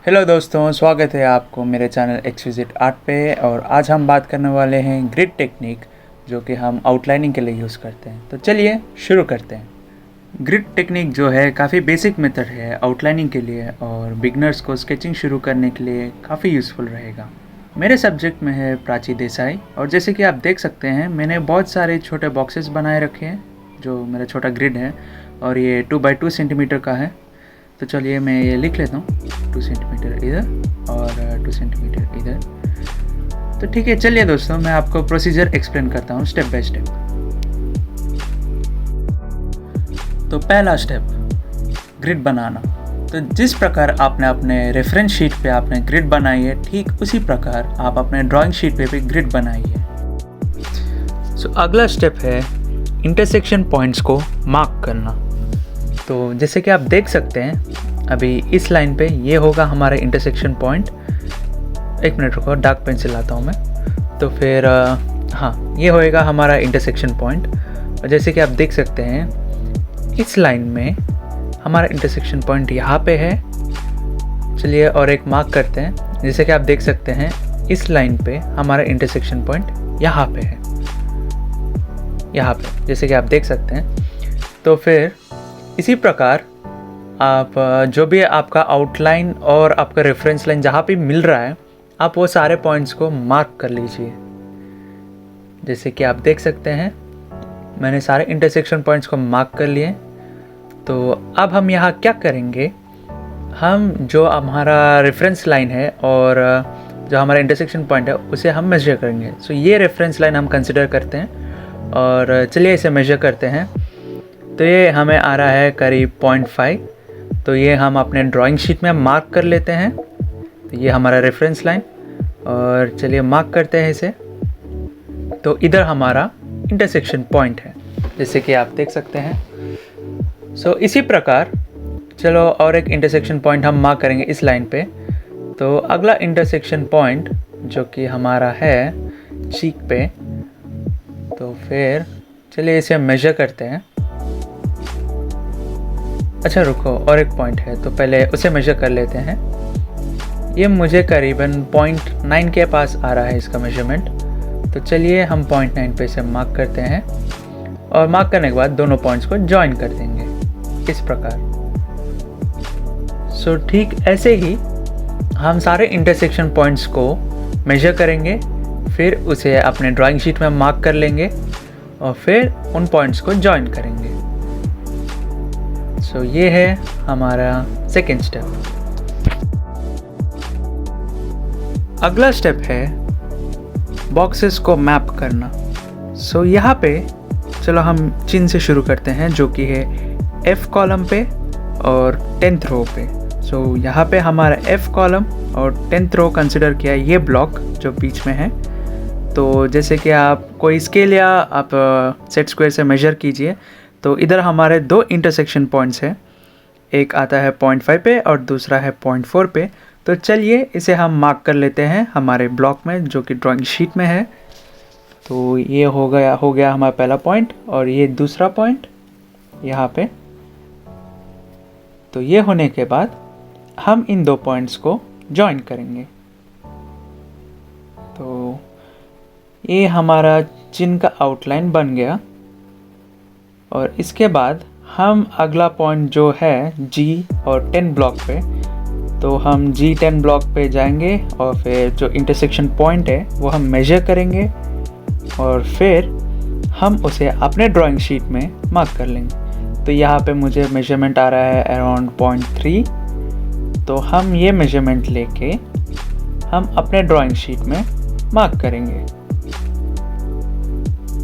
Hello दोस्तों, स्वागत है आपको मेरे चैनल एक्सक्विजिट आर्ट पे। और आज हम बात करने वाले हैं ग्रिड टेक्निक, जो कि हम आउटलाइनिंग के लिए यूज़ करते हैं। तो चलिए शुरू करते हैं। ग्रिड टेक्निक जो है काफ़ी बेसिक मेथड है आउटलाइनिंग के लिए, और बिगनर्स को स्केचिंग शुरू करने के लिए काफ़ी यूज़फुल रहेगा। मेरे सब्जेक्ट में है प्राची देसाई, और जैसे कि आप देख सकते हैं मैंने बहुत सारे छोटे बॉक्सेस बनाए रखे हैं जो मेरा छोटा ग्रिड है, और ये 2x2 सेंटीमीटर का है। तो चलिए मैं ये लिख लेता हूँ, 2 सेंटीमीटर इधर और 2 सेंटीमीटर इधर। तो ठीक है, चलिए दोस्तों मैं आपको प्रोसीजर एक्सप्लेन करता हूँ स्टेप बाय स्टेप। तो पहला स्टेप, ग्रिड बनाना। तो जिस प्रकार आपने अपने रेफरेंस शीट पे आपने ग्रिड बनाई है, ठीक उसी प्रकार आप अपने ड्राइंग शीट पे भी ग्रिड बनाइए। सो अगला स्टेप है इंटरसेक्शन पॉइंट्स को मार्क करना। तो जैसे कि आप देख सकते हैं अभी इस लाइन पे ये होगा हमारा इंटरसेक्शन पॉइंट। एक मिनट रुको, डार्क पेंसिल लाता हूँ मैं। तो फिर हाँ, ये होएगा हमारा इंटरसेक्शन पॉइंट। और जैसे कि आप देख सकते हैं इस लाइन में हमारा इंटरसेक्शन पॉइंट यहाँ पे है। चलिए और एक मार्क करते हैं। जैसे कि आप देख सकते हैं इस लाइन पे हमारा इंटरसेक्शन पॉइंट यहाँ पे है, यहाँ पे, जैसे कि आप देख सकते हैं। तो फिर इसी प्रकार आप जो भी आपका आउटलाइन और आपका रेफरेंस लाइन जहाँ पे मिल रहा है, आप वो सारे पॉइंट्स को मार्क कर लीजिए। जैसे कि आप देख सकते हैं मैंने सारे इंटरसेक्शन पॉइंट्स को मार्क कर लिए। तो अब हम यहाँ क्या करेंगे, हम जो हमारा रेफरेंस लाइन है और जो हमारा इंटरसेक्शन पॉइंट है उसे हम मेजर करेंगे। सो ये रेफरेंस लाइन हम कंसिडर करते हैं और चलिए इसे मेजर करते हैं। तो ये हमें आ रहा है करीब 0.5। तो ये हम अपने ड्राइंग शीट में मार्क कर लेते हैं। तो ये हमारा रेफरेंस लाइन, और चलिए मार्क करते हैं इसे। तो इधर हमारा इंटरसेक्शन पॉइंट है, जैसे कि आप देख सकते हैं। सो इसी प्रकार चलो और एक इंटरसेक्शन पॉइंट हम मार्क करेंगे इस लाइन पे। तो अगला इंटरसेक्शन पॉइंट जो कि हमारा है चीक पे, तो फिर चलिए इसे मेजर करते हैं। अच्छा रुको, और एक पॉइंट है तो पहले उसे मेजर कर लेते हैं। ये मुझे करीबन 0.9 के पास आ रहा है इसका मेजरमेंट। तो चलिए हम 0.9 पे इसे मार्क करते हैं, और मार्क करने के बाद दोनों पॉइंट्स को जॉइन कर देंगे इस प्रकार। सो ठीक ऐसे ही हम सारे इंटरसेक्शन पॉइंट्स को मेजर करेंगे, फिर उसे अपने ड्राइंग शीट में मार्क कर लेंगे और फिर उन पॉइंट्स को जॉइन करेंगे। सो ये है हमारा सेकेंड स्टेप। अगला स्टेप है बॉक्सेस को मैप करना। सो यहाँ पे चलो हम चिन्ह से शुरू करते हैं, जो कि है F कॉलम पे और 10th रो पे। सो यहाँ पे हमारा F कॉलम और 10th रो कंसिडर किया ये ब्लॉक जो बीच में है। तो जैसे कि आप कोई स्केल या आप सेट स्क्वायर से मेजर कीजिए। तो इधर हमारे दो इंटरसेक्शन पॉइंट्स हैं, एक आता है 0.5 पे और दूसरा है 0.4 पे। तो चलिए इसे हम मार्क कर लेते हैं हमारे ब्लॉक में जो कि ड्राइंग शीट में है। तो ये हो गया हमारा पहला पॉइंट, और ये दूसरा पॉइंट यहाँ पे। तो ये होने के बाद हम इन दो पॉइंट्स को जॉइन करेंगे। तो ये हमारा चिन्ह का आउटलाइन बन गया। और इसके बाद हम अगला पॉइंट जो है G और 10 ब्लॉक पे, तो हम G10 ब्लॉक पे जाएंगे और फिर जो इंटरसेक्शन पॉइंट है वो हम मेजर करेंगे, और फिर हम उसे अपने ड्राइंग शीट में मार्क कर लेंगे। तो यहाँ पे मुझे मेजरमेंट आ रहा है अराउंड 0.3। तो हम ये मेजरमेंट लेके हम अपने ड्राइंग शीट में मार्क करेंगे।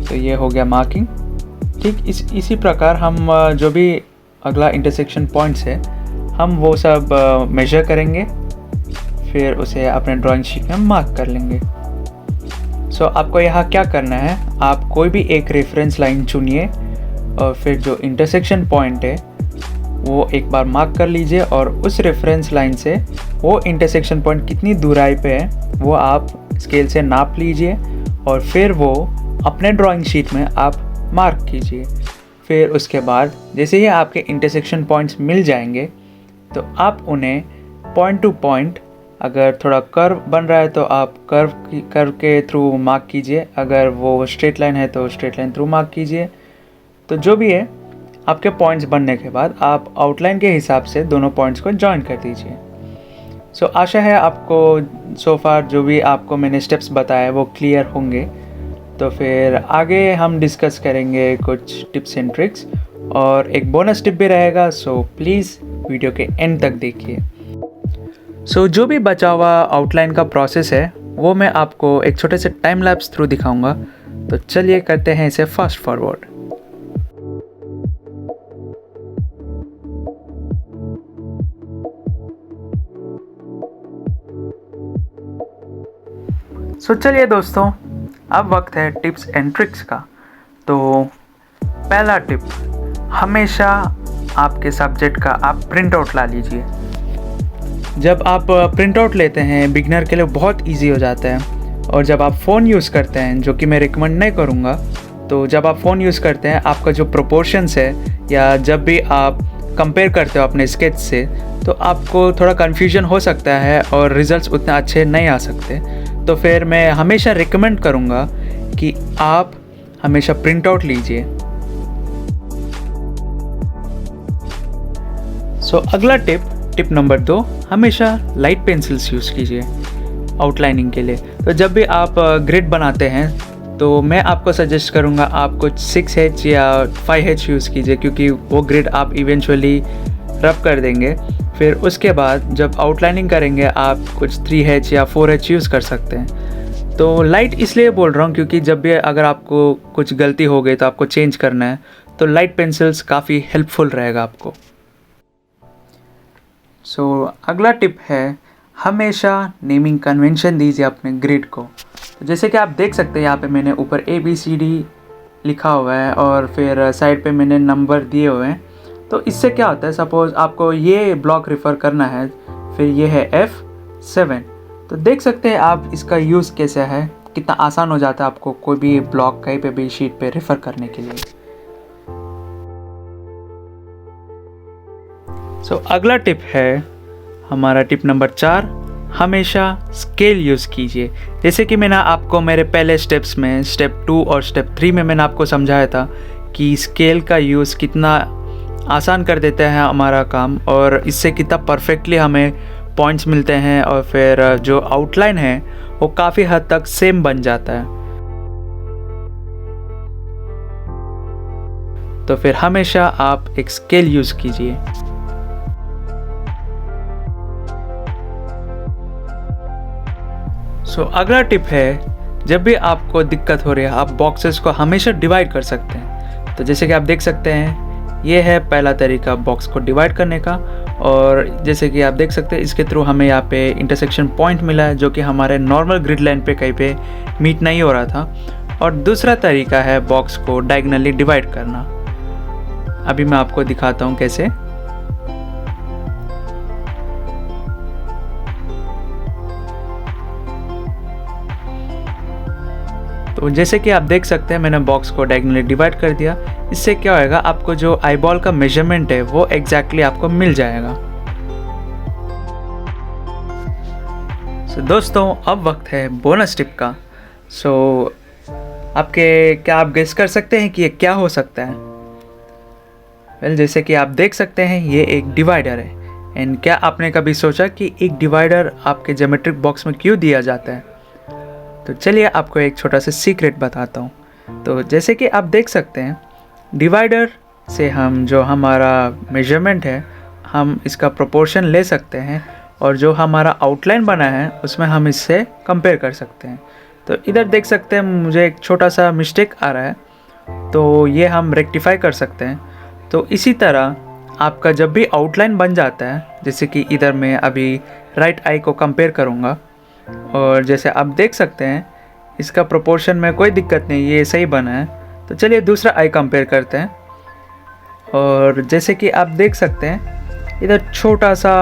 तो ये हो गया मार्किंग। ठीक इसी प्रकार हम जो भी अगला इंटरसेक्शन पॉइंट्स है हम वो सब मेजर करेंगे, फिर उसे अपने ड्राइंग शीट में मार्क कर लेंगे। सो आपको यहाँ क्या करना है, आप कोई भी एक रेफरेंस लाइन चुनिए और फिर जो इंटरसेक्शन पॉइंट है वो एक बार मार्क कर लीजिए, और उस रेफरेंस लाइन से वो इंटरसेक्शन पॉइंट कितनी दूराई पे है वो आप स्केल से नाप लीजिए, और फिर वो अपने ड्राइंग शीट में आप मार्क कीजिए। फिर उसके बाद जैसे ही आपके इंटरसेक्शन पॉइंट्स मिल जाएंगे तो आप उन्हें पॉइंट टू पॉइंट, अगर थोड़ा कर्व बन रहा है तो आप कर्व के थ्रू मार्क कीजिए, अगर वो स्ट्रेट लाइन है तो स्ट्रेट लाइन थ्रू मार्क कीजिए। तो जो भी है, आपके पॉइंट्स बनने के बाद आप आउटलाइन के हिसाब से दोनों पॉइंट्स को जॉइन कर दीजिए। सो आशा है आपको सो फार जो भी आपको मैंने स्टेप्स बताए वो क्लियर होंगे। तो फिर आगे हम डिस्कस करेंगे कुछ टिप्स एंड ट्रिक्स, और एक बोनस टिप भी रहेगा, सो प्लीज़ वीडियो के एंड तक देखिए। सो जो भी बचा हुआ आउटलाइन का प्रोसेस है वो मैं आपको एक छोटे से टाइम लैप्स थ्रू दिखाऊंगा। तो चलिए करते हैं इसे फास्ट फॉरवर्ड। सो चलिए दोस्तों, अब वक्त है टिप्स एंड ट्रिक्स का। तो पहला टिप, हमेशा आपके सब्जेक्ट का आप प्रिंट आउट ला लीजिए। जब आप प्रिंट आउट लेते हैं बिगिनर के लिए बहुत इजी हो जाता है, और जब आप फ़ोन यूज़ करते हैं, जो कि मैं रिकमेंड नहीं करूँगा, तो जब आप फ़ोन यूज़ करते हैं आपका जो प्रोपोर्शंस है, या जब भी आप कंपेयर करते हो अपने स्केच से, तो आपको थोड़ा कन्फ्यूजन हो सकता है और रिजल्ट्स उतने अच्छे नहीं आ सकते। तो फिर मैं हमेशा रिकमेंड करूँगा कि आप हमेशा प्रिंट आउट लीजिए। सो अगला टिप नंबर 2, हमेशा लाइट पेंसिल्स यूज़ कीजिए आउटलाइनिंग के लिए। तो जब भी आप ग्रिड बनाते हैं तो मैं आपको सजेस्ट करूँगा आप कुछ 6H या 5H यूज़ कीजिए, क्योंकि वो ग्रिड आप इवेंचुअली रब कर देंगे। फिर उसके बाद जब आउटलाइनिंग करेंगे आप कुछ 3H या 4H यूज़ कर सकते हैं। तो लाइट इसलिए बोल रहा हूँ क्योंकि जब भी अगर आपको कुछ गलती हो गई तो आपको चेंज करना है, तो लाइट पेंसिल्स काफ़ी हेल्पफुल रहेगा आपको। सो अगला टिप है, हमेशा नेमिंग कन्वेंशन दीजिए अपने ग्रिड को। तो जैसे कि आप देख सकते हैं यहाँ पे मैंने ऊपर ABCD लिखा हुआ है और फिर साइड पे मैंने नंबर दिए हुए हैं। तो इससे क्या होता है, सपोज़ आपको ये ब्लॉक रेफ़र करना है, फिर ये है F7, तो देख सकते हैं आप इसका यूज़ कैसे है, कितना आसान हो जाता है आपको कोई भी ब्लॉक कहीं पे भी शीट पे रेफ़र करने के लिए। सो अगला टिप है हमारा टिप नंबर 4, हमेशा स्केल यूज़ कीजिए। जैसे कि मैंने आपको मेरे पहले स्टेप्स में, स्टेप 2 और स्टेप 3 में मैंने आपको समझाया था कि स्केल का यूज़ कितना आसान कर देते हैं हमारा काम, और इससे कितना परफेक्टली हमें पॉइंट्स मिलते हैं, और फिर जो आउटलाइन है वो काफ़ी हद तक सेम बन जाता है। तो फिर हमेशा आप एक स्केल यूज़ कीजिए। सो अगला टिप है, जब भी आपको दिक्कत हो रही है आप बॉक्सेस को हमेशा डिवाइड कर सकते हैं। तो जैसे कि आप देख सकते हैं ये है पहला तरीका बॉक्स को डिवाइड करने का, और जैसे कि आप देख सकते हैं इसके थ्रू हमें यहाँ पे इंटरसेक्शन पॉइंट मिला है, जो कि हमारे नॉर्मल ग्रिड लाइन पे कहीं पे मीट नहीं हो रहा था। और दूसरा तरीका है बॉक्स को डायगोनली डिवाइड करना। अभी मैं आपको दिखाता हूँ कैसे। तो जैसे कि आप देख सकते हैं मैंने बॉक्स को डायगोनली डिवाइड कर दिया। इससे क्या होएगा, आपको जो आईबॉल का मेजरमेंट है वो एग्जैक्टली आपको मिल जाएगा। सो दोस्तों, अब वक्त है बोनस टिप का। सो क्या आप गेस कर सकते हैं कि ये क्या हो सकता है? वेल, जैसे कि आप देख सकते हैं ये एक डिवाइडर है। एंड क्या आपने कभी सोचा कि एक डिवाइडर आपके ज्योमेट्रिक बॉक्स में क्यों दिया जाता है? तो चलिए आपको एक छोटा सा सीक्रेट बताता हूँ। तो जैसे कि आप देख सकते हैं डिवाइडर से हम जो हमारा मेजरमेंट है हम इसका प्रोपोर्शन ले सकते हैं, और जो हमारा आउटलाइन बना है उसमें हम इससे कंपेयर कर सकते हैं। तो इधर देख सकते हैं मुझे एक छोटा सा मिस्टेक आ रहा है, तो ये हम रेक्टिफाई कर सकते हैं। तो इसी तरह आपका जब भी आउटलाइन बन जाता है, जैसे कि इधर मैं अभी राइट आई को कंपेयर करूँगा, और जैसे आप देख सकते हैं इसका प्रोपोर्शन में कोई दिक्कत नहीं, ये सही बना है। तो चलिए दूसरा आई कंपेयर करते हैं, और जैसे कि आप देख सकते हैं इधर छोटा सा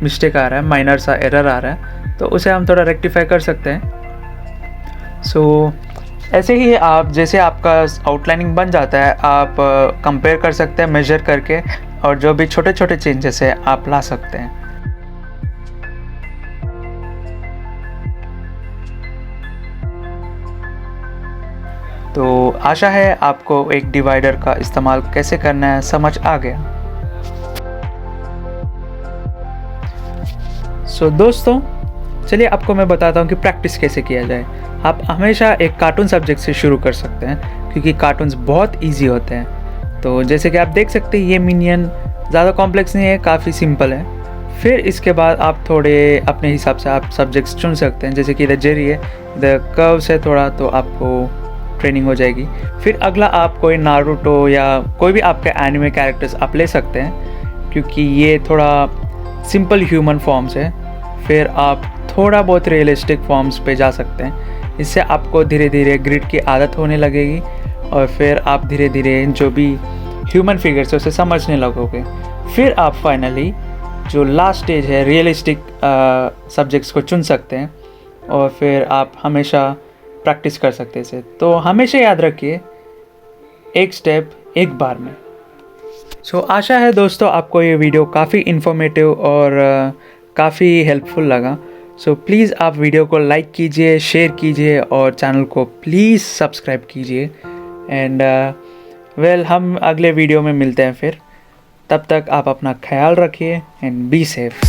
मिस्टेक आ रहा है, माइनर सा एरर आ रहा है, तो उसे हम थोड़ा रेक्टिफाई कर सकते हैं। सो ऐसे ही आप जैसे आपका आउटलाइनिंग बन जाता है आप कंपेयर कर सकते हैं मेजर करके, और जो भी छोटे छोटे चेंजेस है आप ला सकते हैं। तो आशा है आपको एक डिवाइडर का इस्तेमाल कैसे करना है समझ आ गया। दोस्तों चलिए आपको मैं बताता हूँ कि प्रैक्टिस कैसे किया जाए। आप हमेशा एक कार्टून सब्जेक्ट से शुरू कर सकते हैं क्योंकि कार्टून्स बहुत इजी होते हैं। तो जैसे कि आप देख सकते हैं ये मिनियन ज़्यादा कॉम्प्लेक्स नहीं है, काफ़ी सिंपल है। फिर इसके बाद आप थोड़े अपने हिसाब से आप सब्जेक्ट्स चुन सकते हैं, जैसे कि इधर जेरी है, इधर कर्व्स है थोड़ा, तो आपको ट्रेनिंग हो जाएगी। फिर अगला आप कोई नारुतो या कोई भी आपके एनिमे कैरेक्टर्स आप ले सकते हैं क्योंकि ये थोड़ा सिंपल ह्यूमन फॉर्म्स है। फिर आप थोड़ा बहुत रियलिस्टिक फॉर्म्स पे जा सकते हैं, इससे आपको धीरे धीरे ग्रिड की आदत होने लगेगी और फिर आप धीरे धीरे जो भी ह्यूमन फिगर्स है उसे समझने लगोगे। फिर आप फाइनली जो लास्ट स्टेज है रियलिस्टिक सब्जेक्ट्स को चुन सकते हैं और फिर आप हमेशा प्रैक्टिस कर सकते हैं इसे। तो हमेशा याद रखिए एक स्टेप एक बार में। आशा है दोस्तों आपको ये वीडियो काफ़ी इन्फॉर्मेटिव और काफ़ी हेल्पफुल लगा। प्लीज़ आप वीडियो को लाइक कीजिए, शेयर कीजिए और चैनल को प्लीज़ सब्सक्राइब कीजिए। एंड हम अगले वीडियो में मिलते हैं फिर। तब तक आप अपना ख्याल रखिए एंड बी सेफ।